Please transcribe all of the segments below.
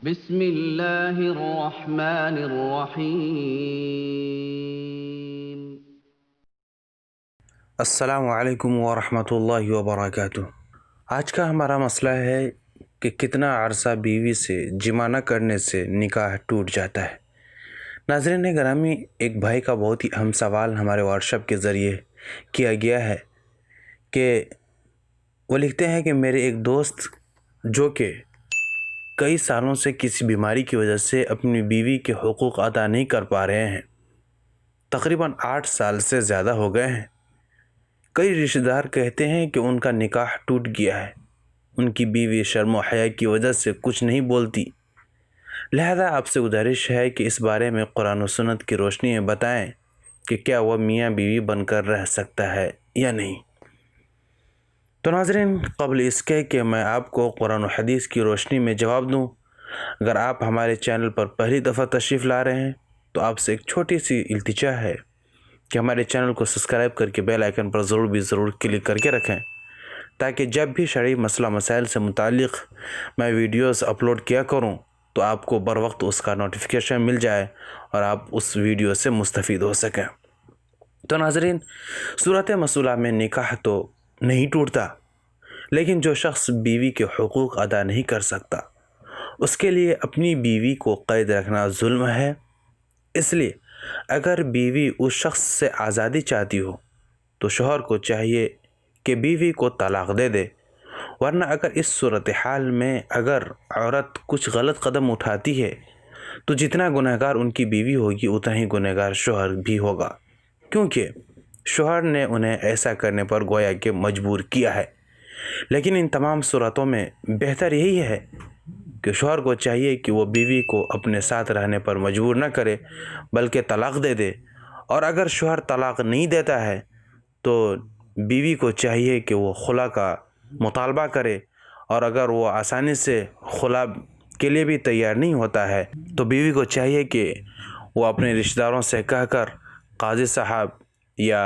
بسم اللہ الرحمن الرحیم۔ السلام علیکم ورحمۃ اللہ وبرکاتہ۔ آج کا ہمارا مسئلہ ہے کہ کتنا عرصہ بیوی سے جمع نہ کرنے سے نکاح ٹوٹ جاتا ہے۔ ناظرین گرامی، ایک بھائی کا بہت ہی اہم سوال ہمارے واٹس ایپ کے ذریعے کیا گیا ہے کہ وہ لکھتے ہیں کہ میرے ایک دوست جو کہ کئی سالوں سے کسی بیماری کی وجہ سے اپنی بیوی کے حقوق ادا نہیں کر پا رہے ہیں، تقریباً 8 سال سے زیادہ ہو گئے ہیں۔ کئی رشتہ دار کہتے ہیں کہ ان کا نکاح ٹوٹ گیا ہے، ان کی بیوی شرم و حیا کی وجہ سے کچھ نہیں بولتی۔ لہذا آپ سے گزارش ہے کہ اس بارے میں قرآن و سنت کی روشنی میں بتائیں کہ کیا وہ میاں بیوی بن کر رہ سکتا ہے یا نہیں۔ تو ناظرین، قبل اس کے کہ میں آپ کو قرآن و حدیث کی روشنی میں جواب دوں، اگر آپ ہمارے چینل پر پہلی دفعہ تشریف لا رہے ہیں تو آپ سے ایک چھوٹی سی التجا ہے کہ ہمارے چینل کو سبسکرائب کر کے بیل آئیکن پر ضرور کلک کر کے رکھیں، تاکہ جب بھی شرعی مسئلہ مسائل سے متعلق میں ویڈیوز اپلوڈ کیا کروں تو آپ کو بر وقت اس کا نوٹیفیکیشن مل جائے اور آپ اس ویڈیو سے مستفید ہو سکیں۔ تو ناظرین، صورت مسئلہ میں نکاح تو نہیں ٹوٹتا، لیکن جو شخص بیوی کے حقوق ادا نہیں کر سکتا اس کے لیے اپنی بیوی کو قید رکھنا ظلم ہے۔ اس لیے اگر بیوی اس شخص سے آزادی چاہتی ہو تو شوہر کو چاہیے کہ بیوی کو طلاق دے دے، ورنہ اگر اس صورتحال میں اگر عورت کچھ غلط قدم اٹھاتی ہے تو جتنا گنہگار ان کی بیوی ہوگی اتنا ہی گنہگار شوہر بھی ہوگا، کیونکہ شوہر نے انہیں ایسا کرنے پر گویا کہ مجبور کیا ہے۔ لیکن ان تمام صورتوں میں بہتر یہی ہے کہ شوہر کو چاہیے کہ وہ بیوی کو اپنے ساتھ رہنے پر مجبور نہ کرے بلکہ طلاق دے دے، اور اگر شوہر طلاق نہیں دیتا ہے تو بیوی کو چاہیے کہ وہ خلا کا مطالبہ کرے، اور اگر وہ آسانی سے خلا کے لیے بھی تیار نہیں ہوتا ہے تو بیوی کو چاہیے کہ وہ اپنے رشتہ داروں سے کہہ کر قاضی صاحب یا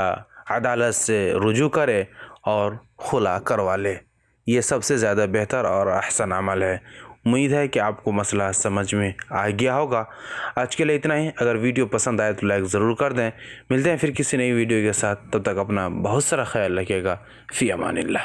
عدالت سے رجوع کرے اور خلا کروا لے۔ یہ سب سے زیادہ بہتر اور احسن عمل ہے۔ امید ہے کہ آپ کو مسئلہ سمجھ میں آ گیا ہوگا۔ آج کے لیے اتنا ہی۔ اگر ویڈیو پسند آئے تو لائک ضرور کر دیں۔ ملتے ہیں پھر کسی نئی ویڈیو کے ساتھ، تب تک اپنا بہت سارا خیال رکھیے گا۔ فی امان اللہ۔